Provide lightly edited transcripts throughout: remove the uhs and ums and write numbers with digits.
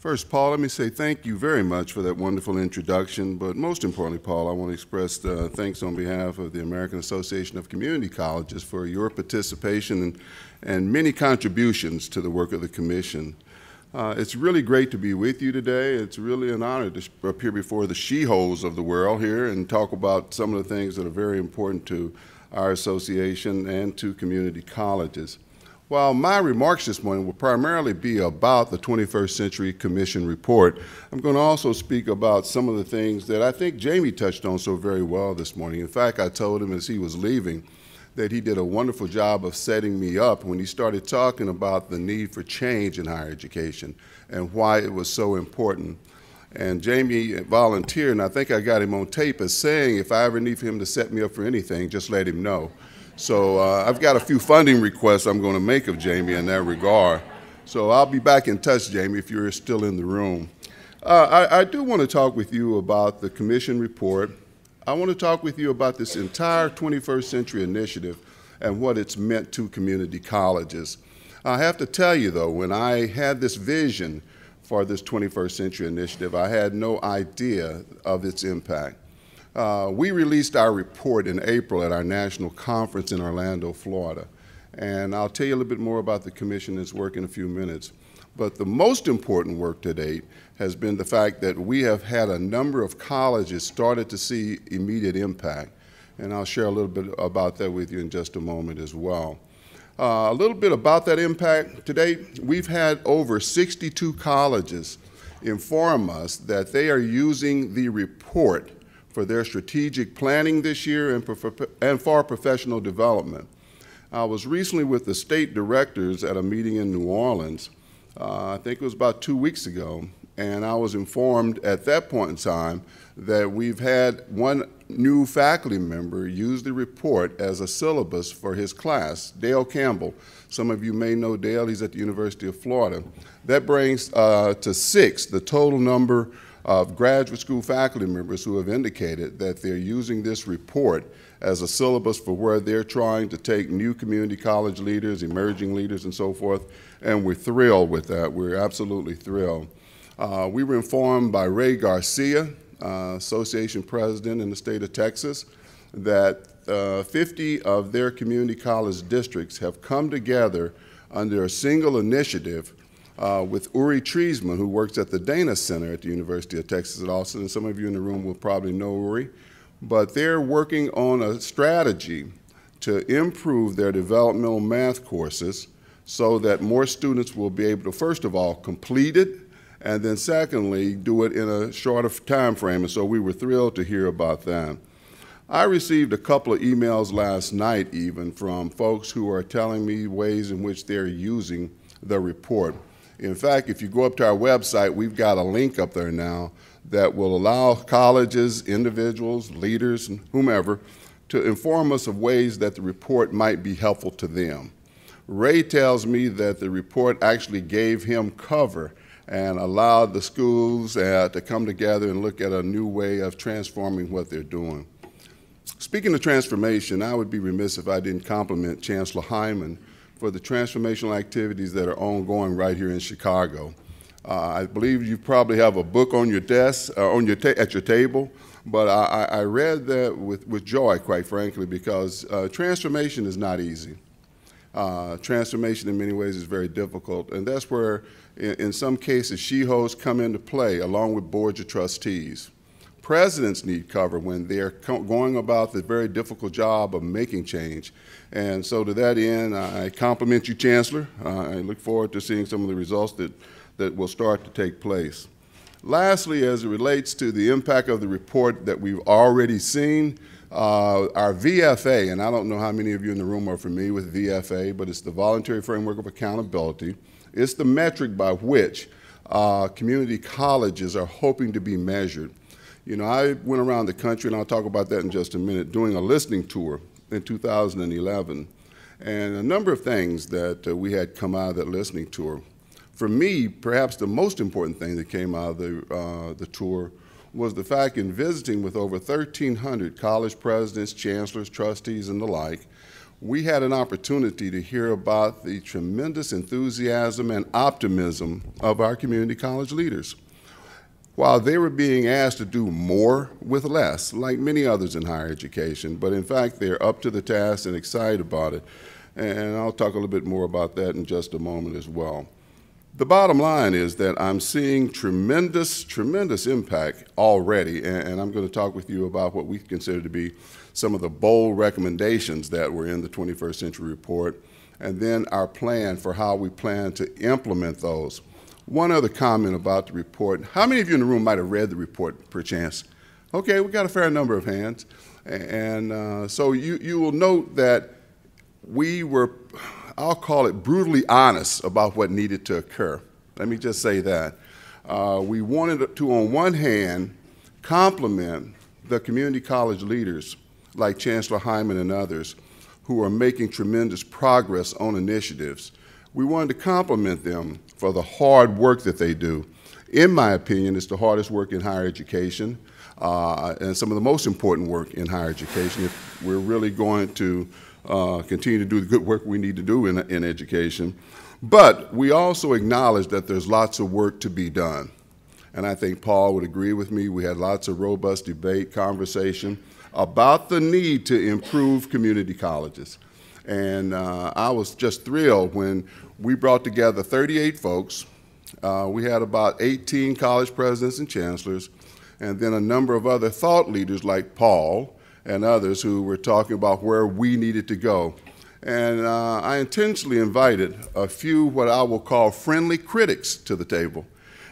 First, Paul, let me say thank you very much for that wonderful introduction. But most importantly, Paul, I want to express thanks on behalf of the American Association of Community Colleges for your participation and many contributions to the work of the Commission. It's really great to be with you today. It's really an honor to appear before the she-holes of the world here and talk about some of the things that are very important to our association and to community colleges. While my remarks this morning will primarily be about the 21st Century Commission report, I'm going to also speak about some of the things that I think Jamie touched on so very well this morning. In fact, I told him as he was leaving that he did a wonderful job of setting me up when he started talking about the need for change in higher education and why it was so important. And Jamie volunteered, and I think I got him on tape as saying if I ever need for him to set me up for anything, just let him know. So I've got a few funding requests I'm going to make of Jamie in that regard. So I'll be back in touch, Jamie, if you're still in the room. I do want to talk with you about the Commission report. I want to talk with you about this entire 21st Century Initiative and what it's meant to community colleges. I have to tell you, though, when I had this vision for this 21st Century Initiative, I had no idea of its impact. We released our report in April at our national conference in Orlando, Florida. And I'll tell you a little bit more about the Commission's work in a few minutes. But the most important work to date has been the fact that we have had a number of colleges started to see immediate impact. And I'll share a little bit about that with you in just a moment as well. A little bit about that impact. To date, we've had over 62 colleges inform us that they are using the report for their strategic planning this year and for professional development. I was recently with the state directors at a meeting in New Orleans, I think it was about 2 weeks ago, and I was informed at that point in time that we've had one new faculty member use the report as a syllabus for his class, Dale Campbell. Some of you may know Dale, he's at the University of Florida. That brings to 6 the total number of graduate school faculty members who have indicated that they're using this report as a syllabus for where they're trying to take new community college leaders, emerging leaders, and so forth, and we're thrilled with that. We're absolutely thrilled. We were informed by Ray Garcia, association president in the state of Texas, that 50 of their community college districts have come together under a single initiative with Uri Treisman, who works at the Dana Center at the University of Texas at Austin, and some of you in the room will probably know Uri. But they're working on a strategy to improve their developmental math courses so that more students will be able to, first of all, complete it, and then secondly, do it in a shorter time frame. And so we were thrilled to hear about that. I received a couple of emails last night even from folks who are telling me ways in which they're using the report. In fact, if you go up to our website, we've got a link up there now that will allow colleges, individuals, leaders, and whomever to inform us of ways that the report might be helpful to them. Ray tells me that the report actually gave him cover and allowed the schools to come together and look at a new way of transforming what they're doing. Speaking of transformation, I would be remiss if I didn't compliment Chancellor Hyman for the transformational activities that are ongoing right here in Chicago. I believe you probably have a book on your desk, at your table, but I read that with joy, quite frankly, because transformation is not easy. Transformation in many ways is very difficult, and that's where, in some cases, she-hosts come into play along with boards of trustees. Presidents need cover when they're going about the very difficult job of making change. And so to that end, I compliment you, Chancellor. I look forward to seeing some of the results that will start to take place. Lastly, as it relates to the impact of the report that we've already seen, our VFA, and I don't know how many of you in the room are familiar with VFA, but it's the Voluntary Framework of Accountability. It's the metric by which community colleges are hoping to be measured. You know, I went around the country, and I'll talk about that in just a minute, doing a listening tour in 2011, and a number of things that we had come out of that listening tour. For me, perhaps the most important thing that came out of the tour was the fact in visiting with over 1,300 college presidents, chancellors, trustees, and the like, we had an opportunity to hear about the tremendous enthusiasm and optimism of our community college leaders. While they were being asked to do more with less, like many others in higher education, but in fact, they're up to the task and excited about it. And I'll talk a little bit more about that in just a moment as well. The bottom line is that I'm seeing tremendous, tremendous impact already, and I'm going to talk with you about what we consider to be some of the bold recommendations that were in the 21st Century Report, and then our plan for how we plan to implement those. One other comment about the report. How many of you in the room might have read the report, perchance? Okay, we got a fair number of hands. And so you will note that we were, I'll call it, brutally honest about what needed to occur. Let me just say that. We wanted to, on one hand, compliment the community college leaders like Chancellor Hyman and others who are making tremendous progress on initiatives. We wanted to compliment them for the hard work that they do. In my opinion, it's the hardest work in higher education and some of the most important work in higher education if we're really going to continue to do the good work we need to do in education. But we also acknowledge that there's lots of work to be done. And I think Paul would agree with me. We had lots of robust debate, conversation about the need to improve community colleges. And I was just thrilled when we brought together 38 folks. We had about 18 college presidents and chancellors, and then a number of other thought leaders like Paul and others who were talking about where we needed to go. And I intentionally invited a few what I will call friendly critics to the table.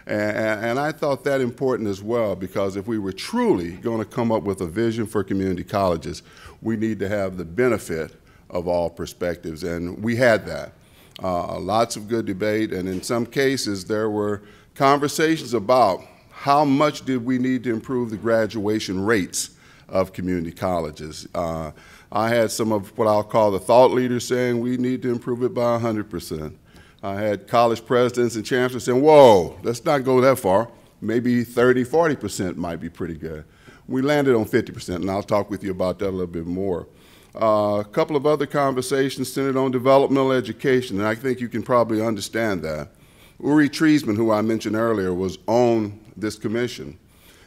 And I thought that important as well, because if we were truly going to come up with a vision for community colleges, we need to have the benefit of all perspectives, and we had that. Lots of good debate, and in some cases there were conversations about how much did we need to improve the graduation rates of community colleges. I had some of what I'll call the thought leaders saying we need to improve it by 100%. I had college presidents and chancellors saying, whoa, let's not go that far. Maybe 30, 40% might be pretty good. We landed on 50%, and I'll talk with you about that a little bit more. A couple of other conversations centered on developmental education, and I think you can probably understand that. Uri Treisman, who I mentioned earlier, was on this commission,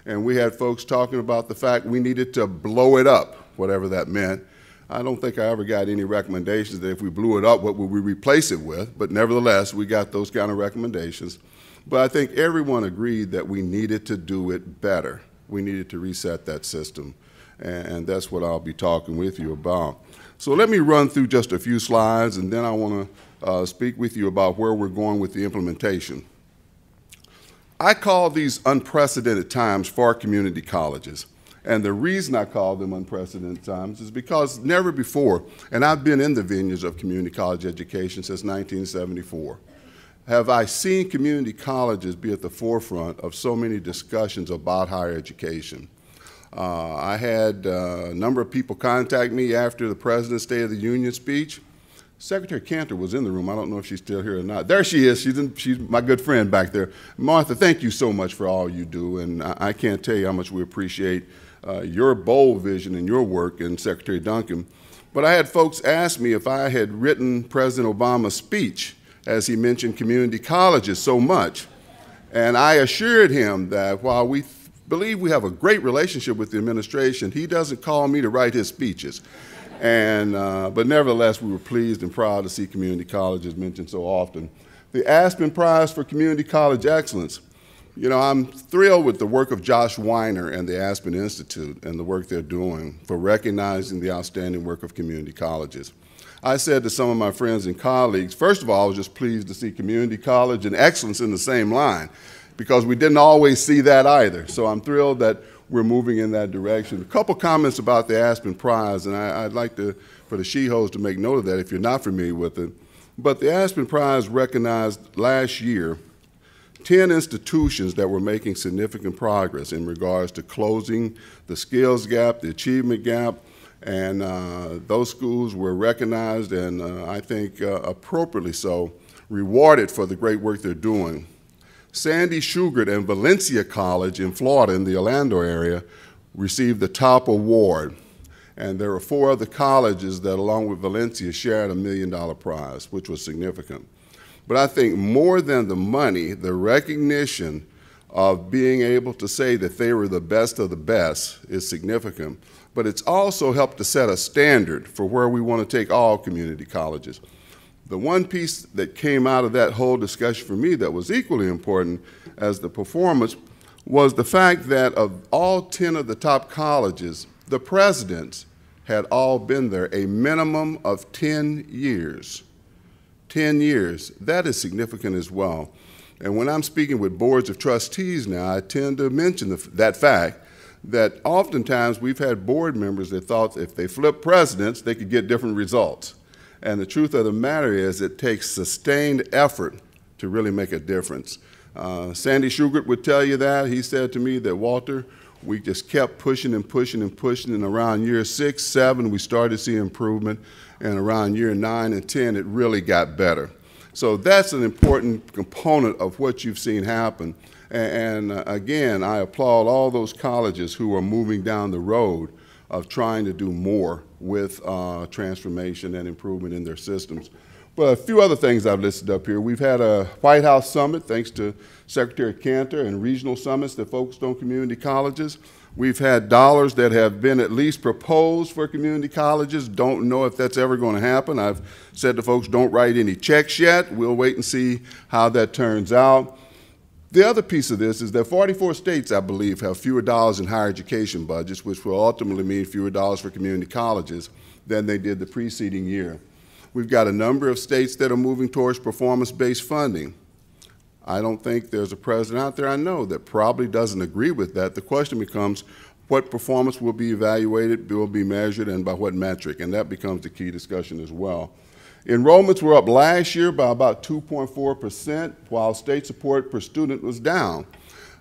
and we had folks talking about the fact we needed to blow it up, whatever that meant. I don't think I ever got any recommendations that if we blew it up, what would we replace it with? But nevertheless, we got those kind of recommendations. But I think everyone agreed that we needed to do it better. We needed to reset that system. And that's what I'll be talking with you about. So let me run through just a few slides, and then I want to speak with you about where we're going with the implementation. I call these unprecedented times for community colleges. And the reason I call them unprecedented times is because never before, and I've been in the vineyards of community college education since 1974, have I seen community colleges be at the forefront of so many discussions about higher education. I had a number of people contact me after the President's State of the Union speech. Secretary Cantor was in the room. I don't know if she's still here or not. There she is. She's my good friend back there. Martha, thank you so much for all you do, and I can't tell you how much we appreciate your bold vision and your work, and Secretary Duncan. But I had folks ask me if I had written President Obama's speech, as he mentioned community colleges so much. And I assured him that while we believe we have a great relationship with the administration, he doesn't call me to write his speeches. And, but nevertheless, we were pleased and proud to see community colleges mentioned so often. The Aspen Prize for Community College Excellence. You know, I'm thrilled with the work of Josh Weiner and the Aspen Institute and the work they're doing for recognizing the outstanding work of community colleges. I said to some of my friends and colleagues, first of all, I was just pleased to see community college and excellence in the same line, because we didn't always see that either. So I'm thrilled that we're moving in that direction. A couple comments about the Aspen Prize, and I'd like for the She-Hos to make note of that if you're not familiar with it. But the Aspen Prize recognized last year 10 institutions that were making significant progress in regards to closing the skills gap, the achievement gap, and those schools were recognized and I think appropriately so, rewarded for the great work they're doing. Sandy Shugart and Valencia College in Florida in the Orlando area received the top award. And there were 4 other colleges that, along with Valencia, shared a $1 million prize, which was significant. But I think more than the money, the recognition of being able to say that they were the best of the best is significant. But it's also helped to set a standard for where we want to take all community colleges. The one piece that came out of that whole discussion for me that was equally important as the performance was the fact that of all 10 of the top colleges, the presidents had all been there a minimum of 10 years. 10 years, that is significant as well. And when I'm speaking with boards of trustees now, I tend to mention that fact that oftentimes we've had board members that thought if they flipped presidents, they could get different results. And the truth of the matter is it takes sustained effort to really make a difference. Sandy Shugart would tell you that. He said to me that, Walter, we just kept pushing and pushing and pushing, and around year 6, 7, we started to see improvement, and around year 9 and 10, it really got better. So that's an important component of what you've seen happen. And again, I applaud all those colleges who are moving down the road of trying to do more with transformation and improvement in their systems. But a few other things I've listed up here. We've had a White House summit, thanks to Secretary Cantor, and regional summits that focused on community colleges. We've had dollars that have been at least proposed for community colleges. Don't know if that's ever going to happen. I've said to folks, don't write any checks yet. We'll wait and see how that turns out. The other piece of this is that 44 states, I believe, have fewer dollars in higher education budgets, which will ultimately mean fewer dollars for community colleges than they did the preceding year. We've got a number of states that are moving towards performance-based funding. I don't think there's a president out there I know that probably doesn't agree with that. The question becomes, what performance will be evaluated, will be measured, and by what metric? And that becomes the key discussion as well. Enrollments were up last year by about 2.4%, while state support per student was down.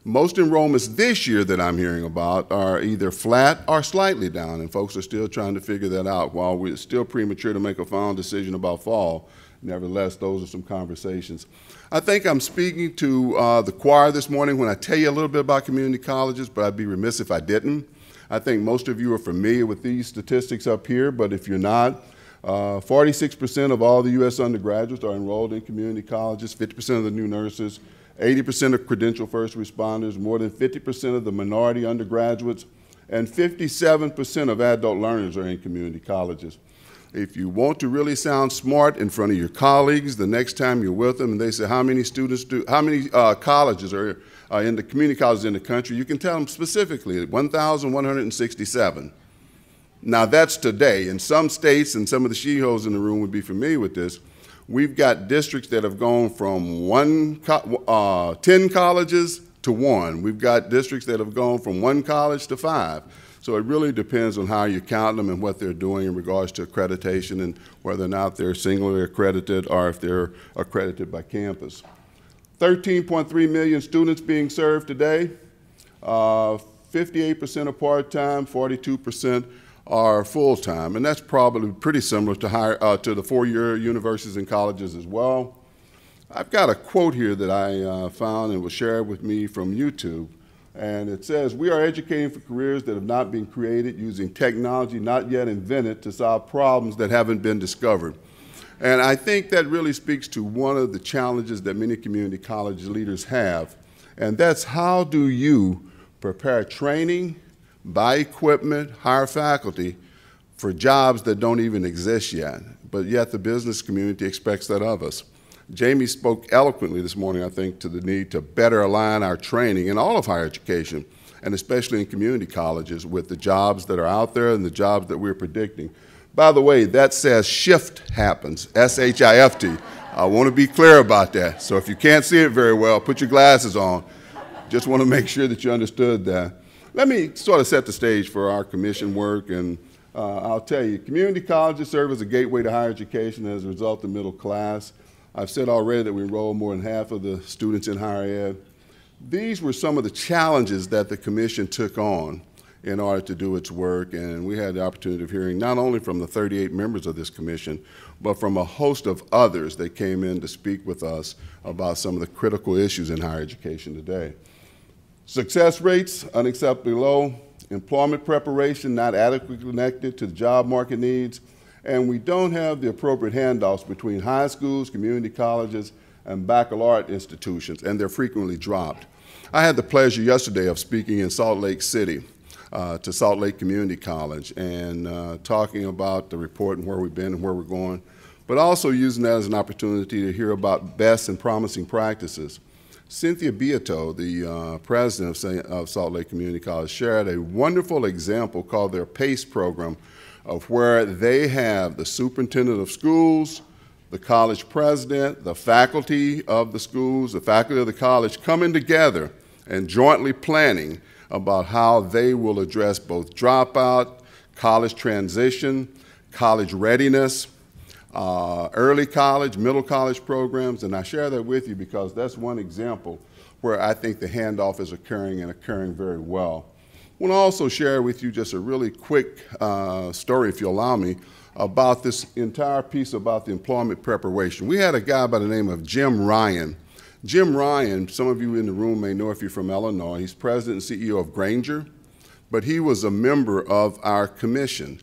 Most enrollments this year that I'm hearing about are either flat or slightly down, and folks are still trying to figure that out. While we're still premature to make a final decision about fall, nevertheless, those are some conversations. I think I'm speaking to the choir this morning when I tell you a little bit about community colleges, but I'd be remiss if I didn't. I think most of you are familiar with these statistics up here, but if you're not, 46% of all the U.S. undergraduates are enrolled in community colleges, 50% of the new nurses, 80% of credentialed first responders, more than 50% of the minority undergraduates, and 57% of adult learners are in community colleges. If you want to really sound smart in front of your colleagues the next time you're with them and they say how many colleges are in the community colleges in the country, you can tell them specifically 1,167. Now that's today. In some states, and some of the she-holes in the room would be familiar with this, we've got districts that have gone from 10 colleges to 1. We've got districts that have gone from 1 college to 5. So it really depends on how you count them and what they're doing in regards to accreditation and whether or not they're singularly accredited or if they're accredited by campus. 13.3 million students being served today. 58% are part-time, 42% are full-time, and that's probably pretty similar to the 4-year universities and colleges as well. I've got a quote here that I found and was shared with me from YouTube, and it says, "We are educating for careers that have not been created using technology not yet invented to solve problems that haven't been discovered." And I think that really speaks to one of the challenges that many community college leaders have, and that's how do you prepare training, buy equipment, hire faculty for jobs that don't even exist yet, but yet the business community expects that of us. Jamie spoke eloquently this morning, I think, to the need to better align our training in all of higher education, and especially in community colleges, with the jobs that are out there and the jobs that we're predicting. By the way, that says shift happens, S-H-I-F-T. I want to be clear about that. So if you can't see it very well, put your glasses on. Just want to make sure that you understood that. Let me sort of set the stage for our commission work, and I'll tell you, community colleges serve as a gateway to higher education as a result of middle class. I've said already that we enroll more than half of the students in higher ed. These were some of the challenges that the commission took on in order to do its work, and we had the opportunity of hearing not only from the 38 members of this commission, but from a host of others that came in to speak with us about some of the critical issues in higher education today. Success rates, unacceptably low. employment preparation not adequately connected to the job market needs, and we don't have the appropriate handoffs between high schools, community colleges, and baccalaureate institutions, and they're frequently dropped. I had the pleasure yesterday of speaking in Salt Lake City to Salt Lake Community College and talking about the report and where we've been and where we're going, but also using that as an opportunity to hear about best and promising practices. Cynthia Beato, the president of Salt Lake Community College, shared a wonderful example called their PACE program, of where they have the superintendent of schools, the college president, the faculty of the schools, the faculty of the college coming together and jointly planning about how they will address both dropout, college transition, college readiness, early college, middle college programs, and I share that with you because that's one example where I think the handoff is occurring and occurring very well. I want to also share with you just a really quick story, if you allow me, about this entire piece about the employment preparation. We had a guy by the name of Jim Ryan. Jim Ryan, some of you in the room may know if you're from Illinois, he's president and CEO of Granger, but he was a member of our commission.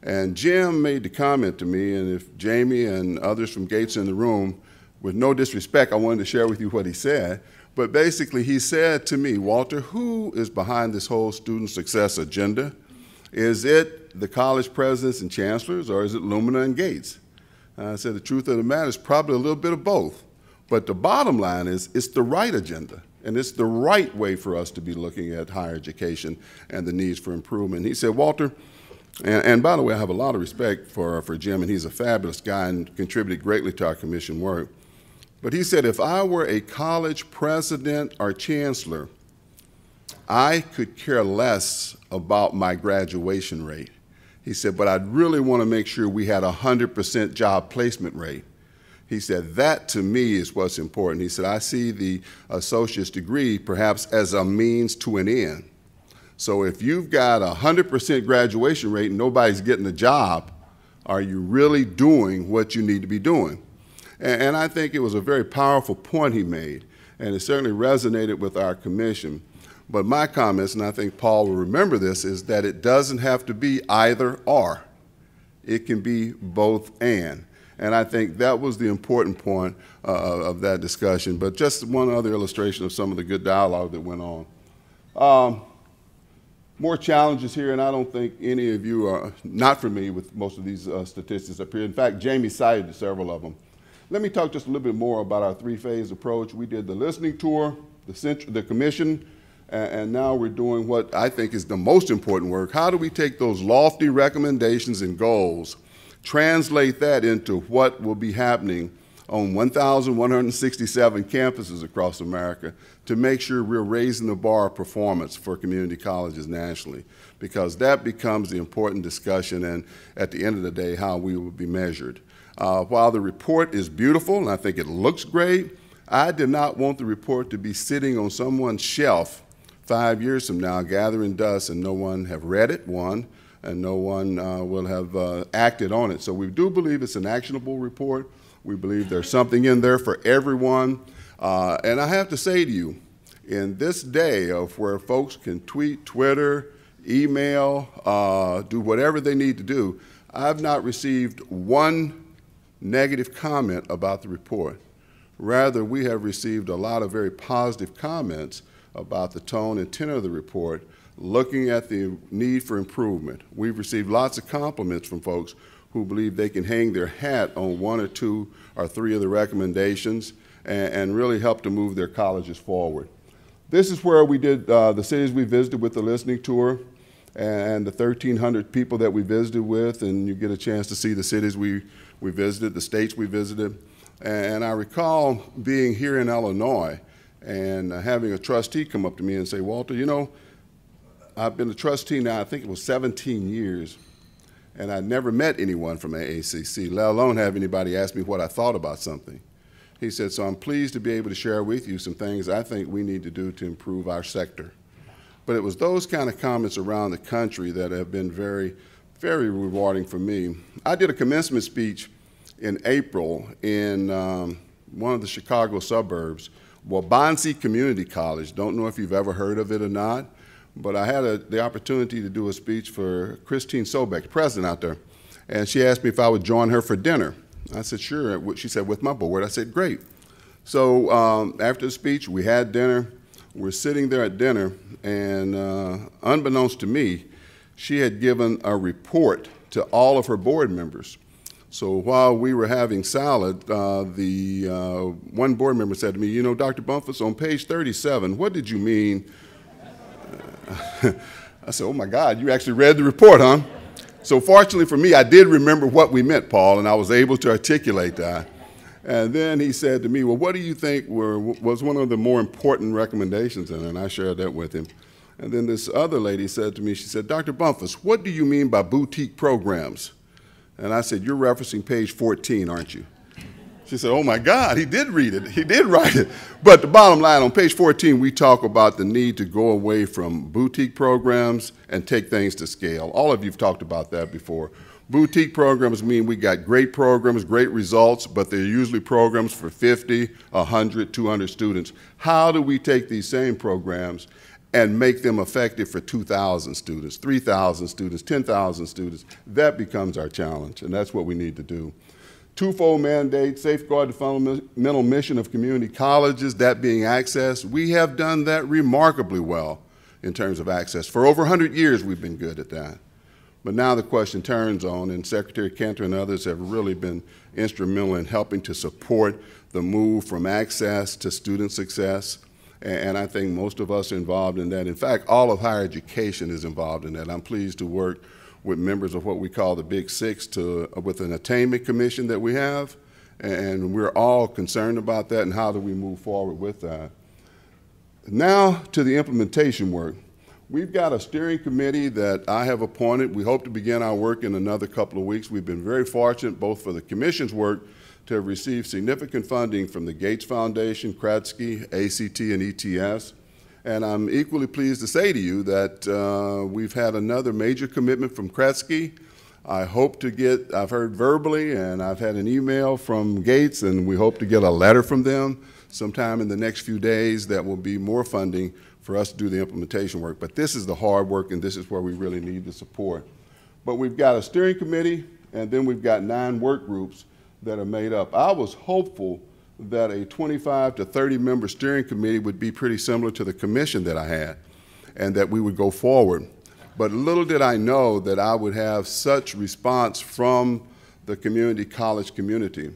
And Jim made the comment to me, and if Jamie and others from Gates are in the room, with no disrespect, I wanted to share with you what he said. But basically, he said to me, Walter, who is behind this whole student success agenda? Is it the college presidents and chancellors, or is it Lumina and Gates? And I said, the truth of the matter is probably a little bit of both. But the bottom line is, it's the right agenda, and it's the right way for us to be looking at higher education and the needs for improvement. He said, Walter, and by the way, I have a lot of respect for Jim, and he's a fabulous guy and contributed greatly to our commission work. But he said, if I were a college president or chancellor, I could care less about my graduation rate. He said, but I'd really want to make sure we had a 100% job placement rate. He said, that to me is what's important. He said, I see the associate's degree perhaps as a means to an end. So if you've got a 100% graduation rate and nobody's getting a job, are you really doing what you need to be doing? And I think it was a very powerful point he made, and it certainly resonated with our commission. But my comments, and I think Paul will remember this, is that it doesn't have to be either or. It can be both and. And I think that was the important point of that discussion. But just one other illustration of some of the good dialogue that went on. More challenges here, and I don't think any of you are not familiar with most of these statistics up here. In fact, Jamie cited several of them. Let me talk just a little bit more about our three-phase approach. We did the listening tour, the commission, and now we're doing what I think is the most important work. How do we take those lofty recommendations and goals, translate that into what will be happening on 1,167 campuses across America to make sure we're raising the bar of performance for community colleges nationally, because that becomes the important discussion and at the end of the day how we will be measured. While the report is beautiful and I think it looks great, I did not want the report to be sitting on someone's shelf 5 years from now gathering dust and no one have read it, one, and no one will have acted on it. So we do believe it's an actionable report. We believe there's something in there for everyone. And I have to say to you, in this day of where folks can tweet, Twitter, email, do whatever they need to do, I've not received one negative comment about the report. Rather, we have received a lot of very positive comments about the tone and tenor of the report, looking at the need for improvement. We've received lots of compliments from folks who believe they can hang their hat on one or two or three of the recommendations and really help to move their colleges forward. This is where we did the cities we visited with the listening tour and the 1,300 people that we visited with, and you get a chance to see the cities we visited, the states we visited. And I recall being here in Illinois and having a trustee come up to me and say, Walter, you know, I've been a trustee now, I think it was 17 years, and I'd never met anyone from AACC, let alone have anybody ask me what I thought about something. He said, so I'm pleased to be able to share with you some things I think we need to do to improve our sector. But it was those kind of comments around the country that have been very, very rewarding for me. I did a commencement speech in April in one of the Chicago suburbs, Waubonsee Community College. Don't know if you've ever heard of it or not, but I had the opportunity to do a speech for Christine Sobeck, the president out there, and she asked me if I would join her for dinner. I said, sure. She said, with my board. I said, great. So after the speech, we had dinner. We're sitting there at dinner, and unbeknownst to me, she had given a report to all of her board members. So while we were having salad, the one board member said to me, you know, Dr. Bumphus, on page 37, what did you mean? I said, oh my God, you actually read the report, huh? So fortunately for me, I did remember what we meant, Paul, and I was able to articulate that. And then he said to me, well, what do you think was one of the more important recommendations in it? And I shared that with him. And then this other lady said to me, she said, Dr. Bumphus, what do you mean by boutique programs? And I said, you're referencing page 14, aren't you? She said, oh my God, he did read it. He did write it. But the bottom line, on page 14, we talk about the need to go away from boutique programs and take things to scale. All of you have talked about that before. Boutique programs mean we got great programs, great results, but they're usually programs for 50, 100, 200 students. How do we take these same programs and make them effective for 2,000 students, 3,000 students, 10,000 students? That becomes our challenge, and that's what we need to do. Twofold mandate, safeguard the fundamental mission of community colleges, that being access. We have done that remarkably well in terms of access. For over 100 years, we've been good at that. But now the question turns on, and Secretary Cantor and others have really been instrumental in helping to support the move from access to student success. And I think most of us are involved in that. In fact, all of higher education is involved in that. I'm pleased to work with members of what we call the Big Six with an attainment commission that we have. And we're all concerned about that and how do we move forward with that. Now to the implementation work. We've got a steering committee that I have appointed. We hope to begin our work in another couple of weeks. We've been very fortunate both for the commission's work to have received significant funding from the Gates Foundation, Kratzky, ACT, and ETS. And I'm equally pleased to say to you that we've had another major commitment from Kratzky. I hope to get, I've heard verbally, and I've had an email from Gates, and we hope to get a letter from them sometime in the next few days that will be more funding for us to do the implementation work. But this is the hard work, and this is where we really need the support. But we've got a steering committee, and then we've got 9 work groups that are made up. I was hopeful that a 25 to 30 member steering committee would be pretty similar to the commission that I had, and that we would go forward. But little did I know that I would have such response from the community college community.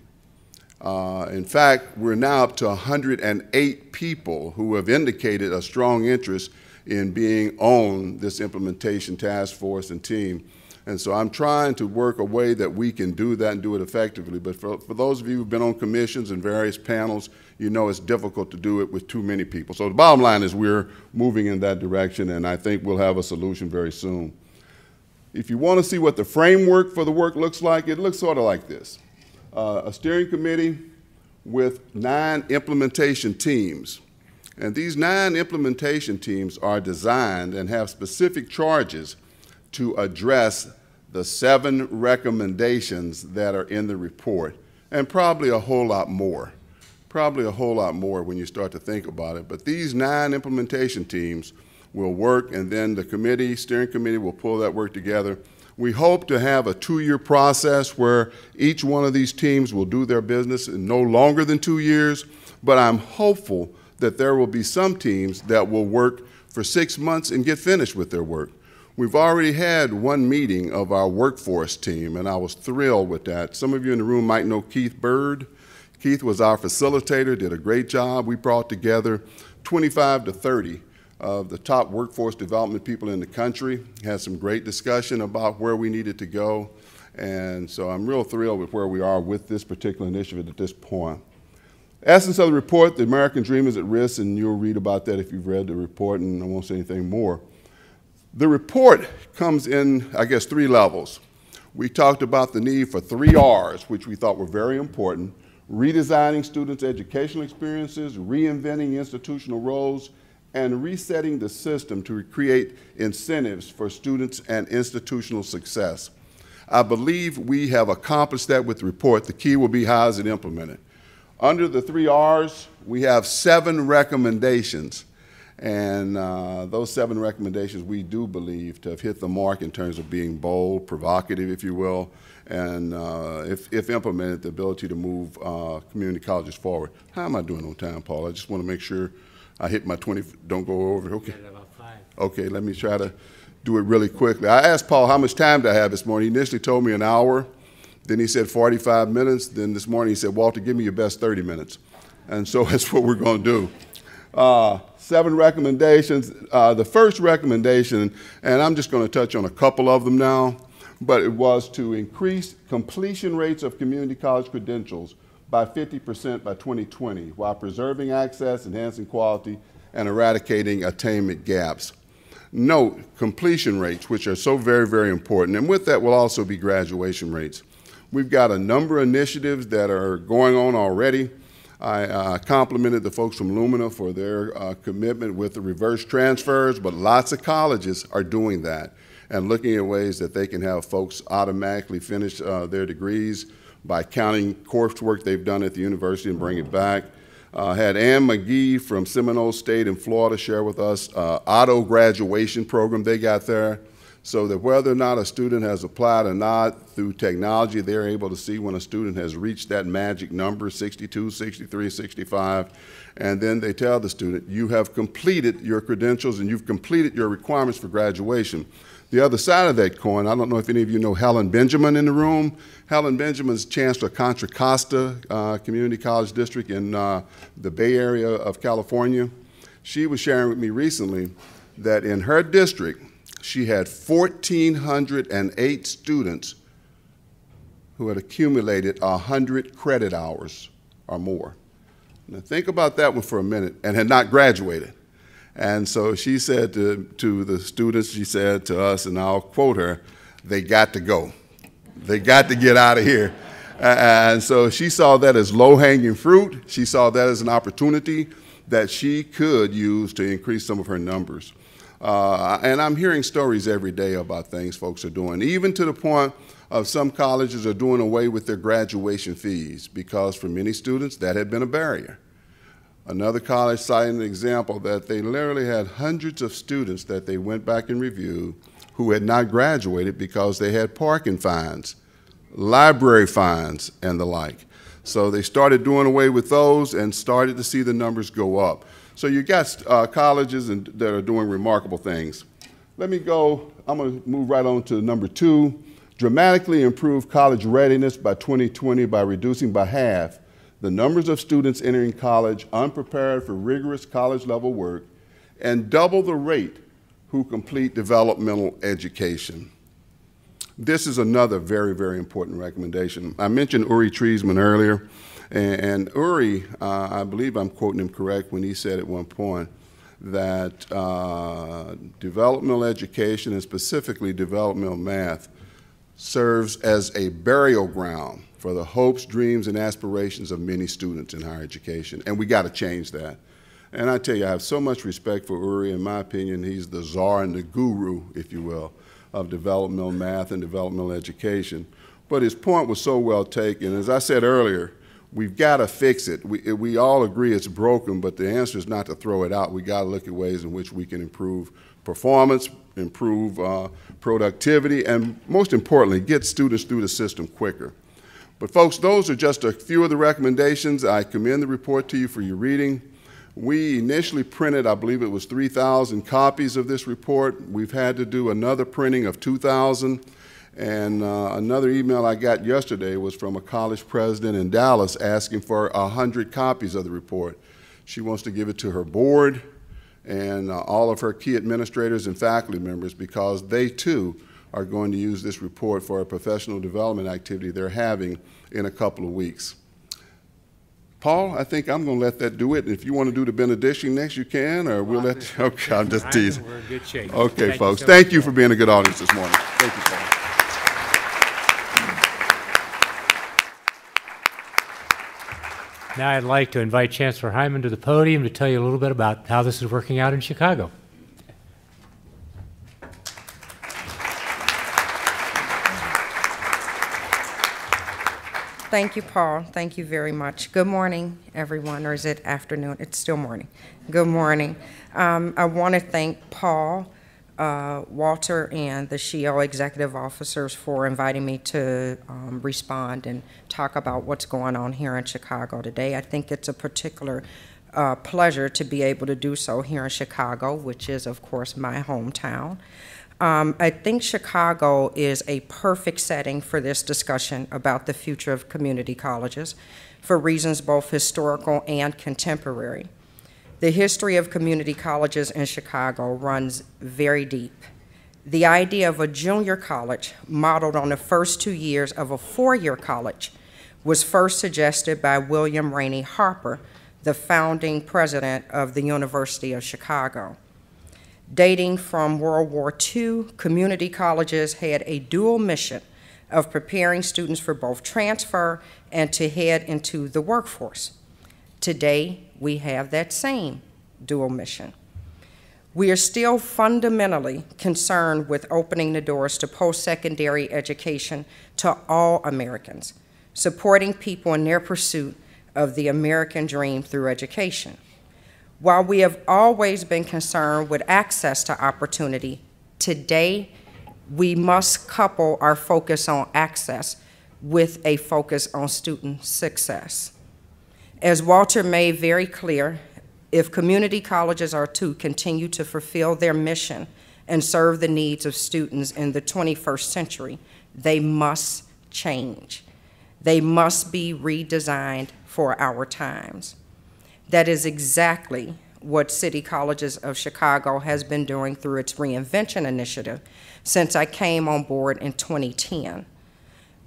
In fact, we're now up to 108 people who have indicated a strong interest in being on this implementation task force and team. And so I'm trying to work a way that we can do that and do it effectively. But for those of you who've been on commissions and various panels, you know it's difficult to do it with too many people. So the bottom line is we're moving in that direction, and I think we'll have a solution very soon. If you want to see what the framework for the work looks like, it looks sort of like this. A steering committee with 9 implementation teams. And these 9 implementation teams are designed and have specific charges to address the 7 recommendations that are in the report, and probably a whole lot more. Probably a whole lot more when you start to think about it. But these 9 implementation teams will work, and then the committee, steering committee, will pull that work together. We hope to have a 2-year process where each one of these teams will do their business in no longer than 2 years, but I'm hopeful that there will be some teams that will work for 6 months and get finished with their work. We've already had 1 meeting of our workforce team, and I was thrilled with that. Some of you in the room might know Keith Bird. Keith was our facilitator, did a great job. We brought together 25 to 30 of the top workforce development people in the country, had some great discussion about where we needed to go. And so I'm real thrilled with where we are with this particular initiative at this point. Essence of the report, the American dream is at risk, and you'll read about that if you've read the report, and I won't say anything more. The report comes in, I guess, 3 levels. We talked about the need for 3 R's, which we thought were very important: redesigning students' educational experiences, reinventing institutional roles, and resetting the system to create incentives for students and institutional success. I believe we have accomplished that with the report. The key will be how is it implemented. Under the 3 R's, we have 7 recommendations. And those 7 recommendations we do believe to have hit the mark in terms of being bold, provocative, if you will, and if implemented, the ability to move community colleges forward. How am I doing on time, Paul? I just want to make sure I hit my 20, don't go over, okay. About 5. Okay, let me try to do it really quickly. I asked Paul how much time do I have this morning. He initially told me an hour, then he said 45 minutes, then this morning he said, Walter, give me your best 30 minutes. And so that's what we're going to do. 7 recommendations. The first recommendation, and I'm just going to touch on a couple of them now, but it was to increase completion rates of community college credentials by 50% by 2020 while preserving access, enhancing quality, and eradicating attainment gaps. Note completion rates, which are so very, very important, and with that will also be graduation rates. We've got a number of initiatives that are going on already. I complimented the folks from Lumina for their commitment with the reverse transfers, but lots of colleges are doing that and looking at ways that they can have folks automatically finish their degrees by counting coursework they've done at the university and bring it back. Had Ann McGee from Seminole State in Florida share with us auto graduation program they got there, so that whether or not a student has applied or not, through technology, they're able to see when a student has reached that magic number, 62, 63, 65, and then they tell the student, you have completed your credentials and you've completed your requirements for graduation. The other side of that coin, I don't know if any of you know Helen Benjamin in the room. Helen Benjamin's Chancellor of Contra Costa Community College District in the Bay Area of California. She was sharing with me recently that in her district, she had 1,408 students who had accumulated 100 credit hours or more. Now think about that one for a minute, and had not graduated. And so she said to the students, she said to us, and I'll quote her, they got to go. They got to get out of here. And so she saw that as low-hanging fruit. She saw that as an opportunity that she could use to increase some of her numbers. And I'm hearing stories every day about things folks are doing, even to the point of some colleges are doing away with their graduation fees because for many students that had been a barrier. Another college cited an example that they literally had hundreds of students that they went back and reviewed who had not graduated because they had parking fines, library fines, and the like. So they started doing away with those and started to see the numbers go up. So you got colleges that are doing remarkable things. Let me go, I'm going to move right on to number 2, dramatically improve college readiness by 2020 by reducing by half the numbers of students entering college unprepared for rigorous college-level work, and double the rate who complete developmental education. This is another very, very important recommendation. I mentioned Uri Treisman earlier, and Uri, I believe I'm quoting him correct when he said at one point that developmental education, and specifically developmental math, serves as a burial ground for the hopes, dreams, and aspirations of many students in higher education, and we got to change that. And I tell you, I have so much respect for Uri. In my opinion, he's the czar and the guru, if you will, of developmental math and developmental education. But his point was so well taken. As I said earlier, we've got to fix it. We all agree it's broken, but the answer is not to throw it out. We got to look at ways in which we can improve performance, improve productivity, and most importantly, get students through the system quicker. But folks, those are just a few of the recommendations. I commend the report to you for your reading. We initially printed, I believe it was 3,000 copies of this report. We've had to do another printing of 2,000. And another email I got yesterday was from a college president in Dallas asking for 100 copies of the report. She wants to give it to her board and all of her key administrators and faculty members because they too are going to use this report for a professional development activity they're having in a couple of weeks. Paul, I think I'm going to let that do it. If you want to do the benediction next, you can, or we'll let you. Okay, I'm just teasing. We're in good shape. Okay, folks. Thank you for being a good audience this morning. Thank you, Paul. Now I'd like to invite Chancellor Hyman to the podium to tell you a little bit about how this is working out in Chicago. Thank you, Paul. Thank you very much. Good morning, everyone, or is it afternoon? It's still morning. Good morning. I want to thank Paul, Walter, and the SHIEL executive officers for inviting me to respond and talk about what's going on here in Chicago today. I think it's a particular pleasure to be able to do so here in Chicago, which is, of course, my hometown. I think Chicago is a perfect setting for this discussion about the future of community colleges for reasons both historical and contemporary. The history of community colleges in Chicago runs very deep. The idea of a junior college modeled on the first 2 years of a four-year college was first suggested by William Rainey Harper, the founding president of the University of Chicago. Dating from World War II, community colleges had a dual mission of preparing students for both transfer and to head into the workforce. Today, we have that same dual mission. We are still fundamentally concerned with opening the doors to post-secondary education to all Americans, supporting people in their pursuit of the American dream through education. While we have always been concerned with access to opportunity, today we must couple our focus on access with a focus on student success. As Walter made very clear, if community colleges are to continue to fulfill their mission and serve the needs of students in the 21st century, they must change. They must be redesigned for our times. That is exactly what City Colleges of Chicago has been doing through its Reinvention initiative since I came on board in 2010.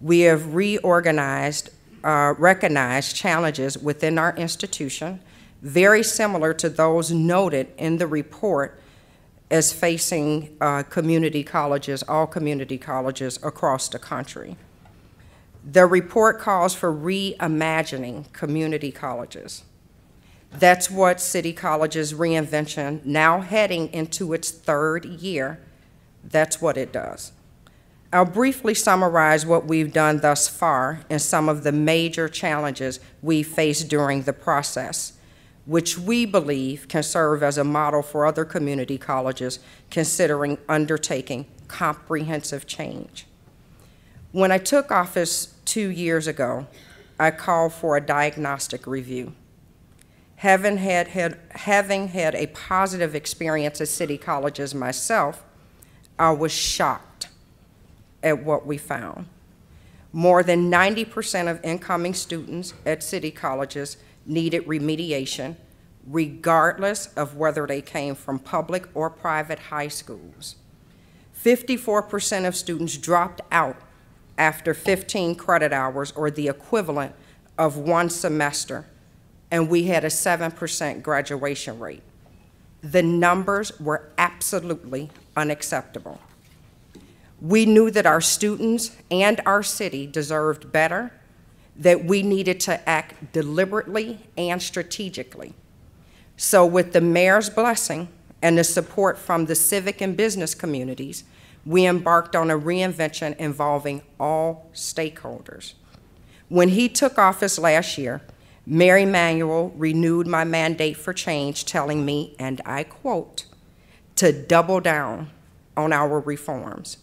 We have reorganized, recognized challenges within our institution, very similar to those noted in the report as facing community colleges, all community colleges across the country. The report calls for reimagining community colleges. That's what City Colleges Reinvention, now heading into its third year, that's what it does. I'll briefly summarize what we've done thus far and some of the major challenges we faced during the process, which we believe can serve as a model for other community colleges considering undertaking comprehensive change. When I took office 2 years ago, I called for a diagnostic review. Having had a positive experience at City Colleges myself, I was shocked at what we found. More than 90% of incoming students at City Colleges needed remediation, regardless of whether they came from public or private high schools. 54% of students dropped out after 15 credit hours, or the equivalent of 1 semester, and we had a 7% graduation rate. The numbers were absolutely unacceptable. We knew that our students and our city deserved better, that we needed to act deliberately and strategically. So with the mayor's blessing and the support from the civic and business communities, we embarked on a reinvention involving all stakeholders. When he took office last year, Mayor Emanuel renewed my mandate for change, telling me, and I quote, to double down on our reforms.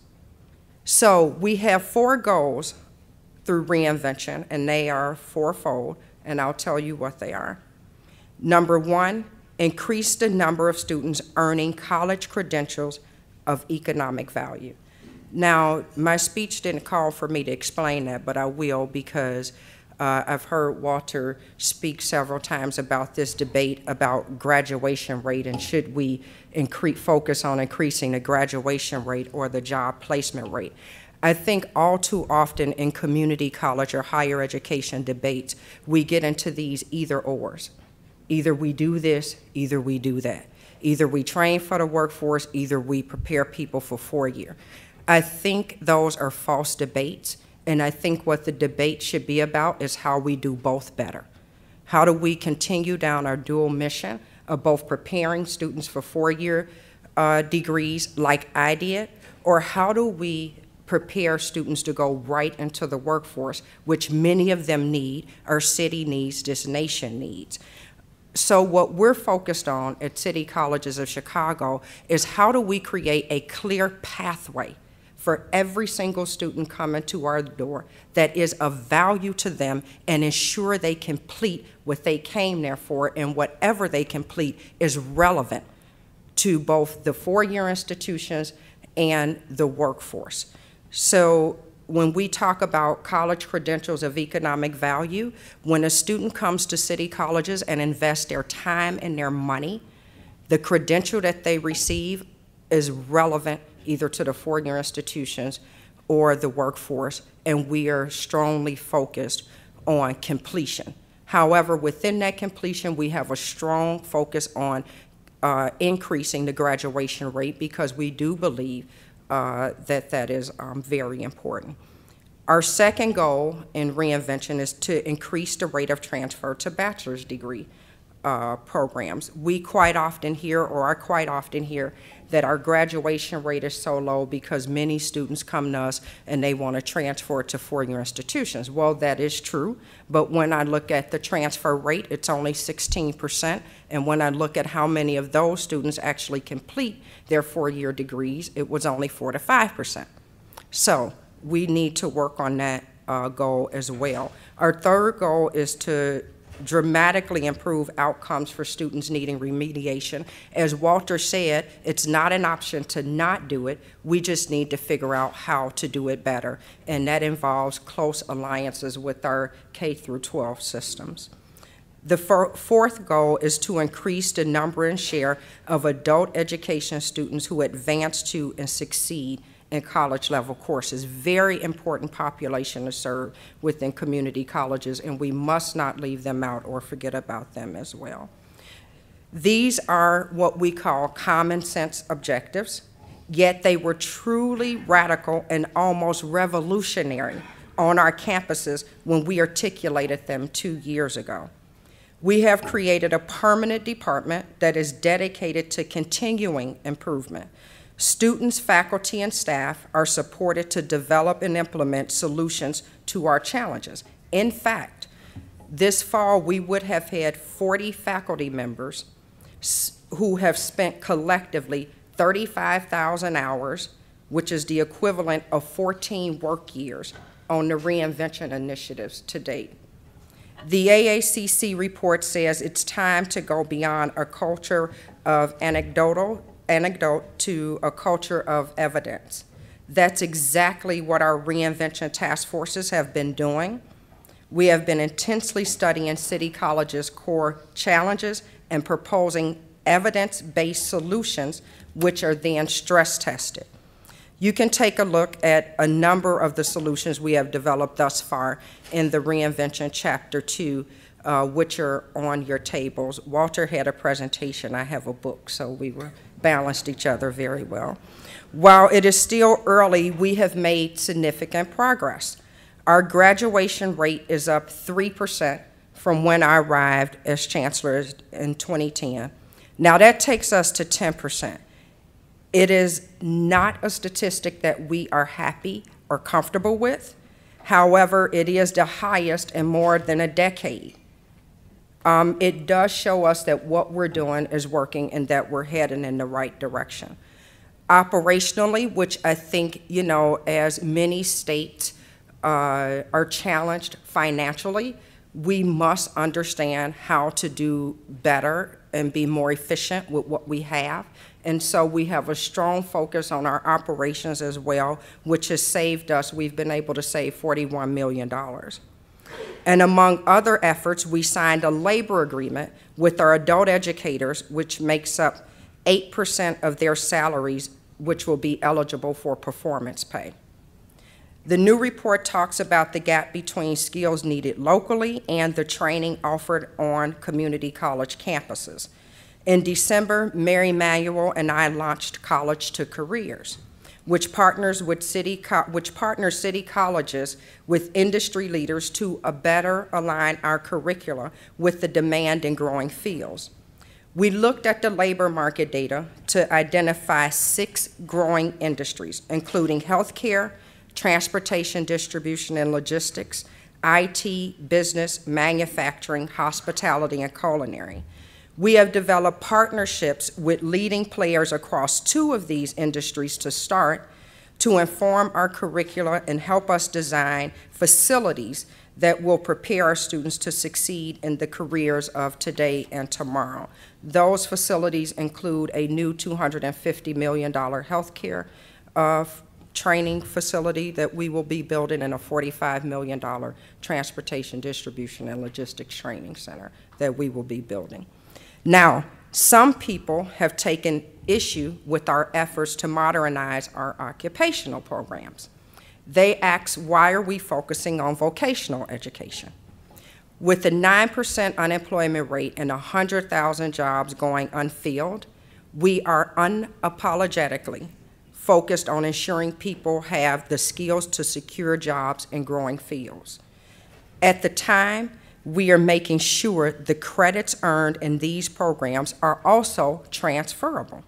So we have 4 goals through reinvention, and they are fourfold, and I'll tell you what they are. Number 1, increase the number of students earning college credentials of economic value. Now, my speech didn't call for me to explain that, but I will, because I've heard Walter speak several times about this debate about graduation rate, and should we focus on increasing the graduation rate or the job placement rate. I think all too often in community college or higher education debates, we get into these either-ors. Either we do this, either we do that. Either we train for the workforce, either we prepare people for 4-year. I think those are false debates, and I think what the debate should be about is how we do both better. How do we continue down our dual mission of both preparing students for 4-year degrees like I did, or how do we prepare students to go right into the workforce, which many of them need, our city needs, this nation needs. So what we're focused on at City Colleges of Chicago is how do we create a clear pathway for every single student coming to our door that is of value to them, and ensure they complete what they came there for, and whatever they complete is relevant to both the four-year institutions and the workforce. So when we talk about college credentials of economic value, when a student comes to City Colleges and invests their time and their money, the credential that they receive is relevant either to the four-year institutions or the workforce, and we are strongly focused on completion. However, within that completion, we have a strong focus on increasing the graduation rate, because we do believe that is very important. Our second goal in reinvention is to increase the rate of transfer to bachelor's degree programs. We quite often hear, or I quite often hear, that our graduation rate is so low because many students come to us and they want to transfer to four-year institutions. Well, that is true, but when I look at the transfer rate, it's only 16%, and when I look at how many of those students actually complete their four-year degrees, it was only 4 to 5%. So we need to work on that goal as well. Our third goal is to dramatically improve outcomes for students needing remediation. As Walter said, it's not an option to not do it. We just need to figure out how to do it better, and that involves close alliances with our K through 12 systems. The fourth goal is to increase the number and share of adult education students who advance to and succeed in college-level courses. Very important population to serve within community colleges, and we must not leave them out or forget about them as well. These are what we call common sense objectives, yet they were truly radical and almost revolutionary on our campuses when we articulated them 2 years ago. We have created a permanent department that is dedicated to continuing improvement. Students, faculty, and staff are supported to develop and implement solutions to our challenges. In fact, this fall we would have had 40 faculty members who have spent collectively 35,000 hours, which is the equivalent of 14 work years, on the reinvention initiatives to date. The AACC report says it's time to go beyond a culture of anecdote to a culture of evidence. That's exactly what our reinvention task forces have been doing. We have been intensely studying City College's core challenges and proposing evidence-based solutions, which are then stress tested. You can take a look at a number of the solutions we have developed thus far in the Reinvention Chapter 2, which are on your tables. Walter had a presentation, I have a book, so we were balanced each other very well. While it is still early, we have made significant progress. Our graduation rate is up 3% from when I arrived as Chancellor in 2010. Now that takes us to 10%. It is not a statistic that we are happy or comfortable with. However, it is the highest in more than a decade. It does show us that what we're doing is working and that we're heading in the right direction. Operationally, which I think, you know, as many states are challenged financially, we must understand how to do better and be more efficient with what we have. And so we have a strong focus on our operations as well, which has saved us, we've been able to save $41 million. And among other efforts, we signed a labor agreement with our adult educators, which makes up 8% of their salaries, which will be eligible for performance pay. The new report talks about the gap between skills needed locally and the training offered on community college campuses. In December, Mary Manuel and I launched College to Careers, which partners city colleges with industry leaders to better align our curricula with the demand in growing fields. We looked at the labor market data to identify 6 growing industries, including healthcare, transportation, distribution, and logistics, IT, business, manufacturing, hospitality, and culinary. We have developed partnerships with leading players across 2 of these industries to start, to inform our curricula and help us design facilities that will prepare our students to succeed in the careers of today and tomorrow. Those facilities include a new $250 million healthcare training facility that we will be building, and a $45 million transportation, distribution, and logistics training center that we will be building. Now, some people have taken issue with our efforts to modernize our occupational programs. They ask, why are we focusing on vocational education? With a 9% unemployment rate and 100,000 jobs going unfilled, we are unapologetically focused on ensuring people have the skills to secure jobs in growing fields. At the time, we are making sure the credits earned in these programs are also transferable.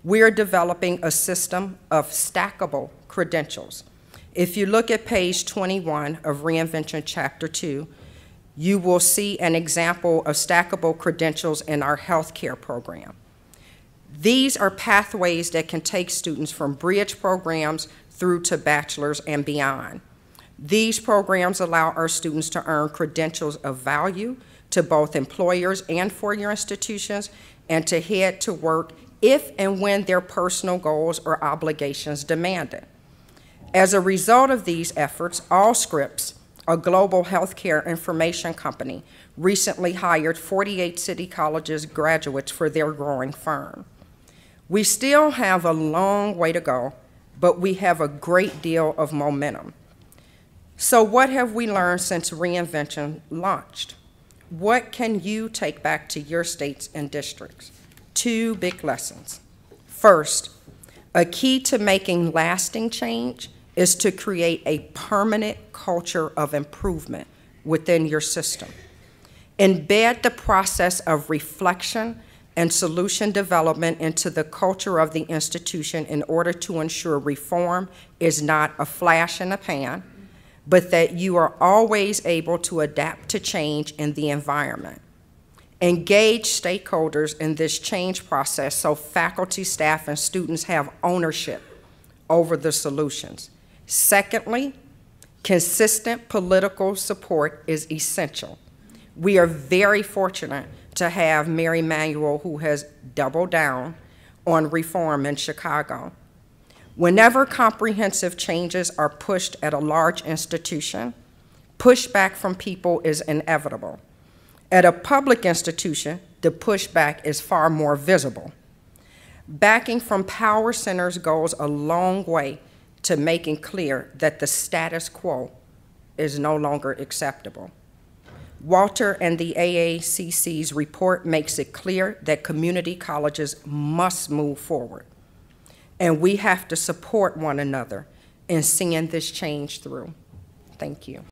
We are developing a system of stackable credentials. If you look at page 21 of Reinvention Chapter 2, you will see an example of stackable credentials in our healthcare program. These are pathways that can take students from bridge programs through to bachelor's and beyond. These programs allow our students to earn credentials of value to both employers and four-year institutions, and to head to work if and when their personal goals or obligations demand it. As a result of these efforts, Allscripts, a global healthcare information company, recently hired 48 City Colleges graduates for their growing firm. We still have a long way to go, but we have a great deal of momentum. So what have we learned since Reinvention launched? What can you take back to your states and districts? 2 big lessons. First, a key to making lasting change is to create a permanent culture of improvement within your system. Embed the process of reflection and solution development into the culture of the institution in order to ensure reform is not a flash in the pan, but that you are always able to adapt to change in the environment. Engage stakeholders in this change process so faculty, staff, and students have ownership over the solutions. Secondly, consistent political support is essential. We are very fortunate to have Mary Emanuel, who has doubled down on reform in Chicago. Whenever comprehensive changes are pushed at a large institution, pushback from people is inevitable. At a public institution, the pushback is far more visible. Backing from power centers goes a long way to making clear that the status quo is no longer acceptable. Walter and the AACC's report makes it clear that community colleges must move forward, and we have to support one another in seeing this change through. Thank you.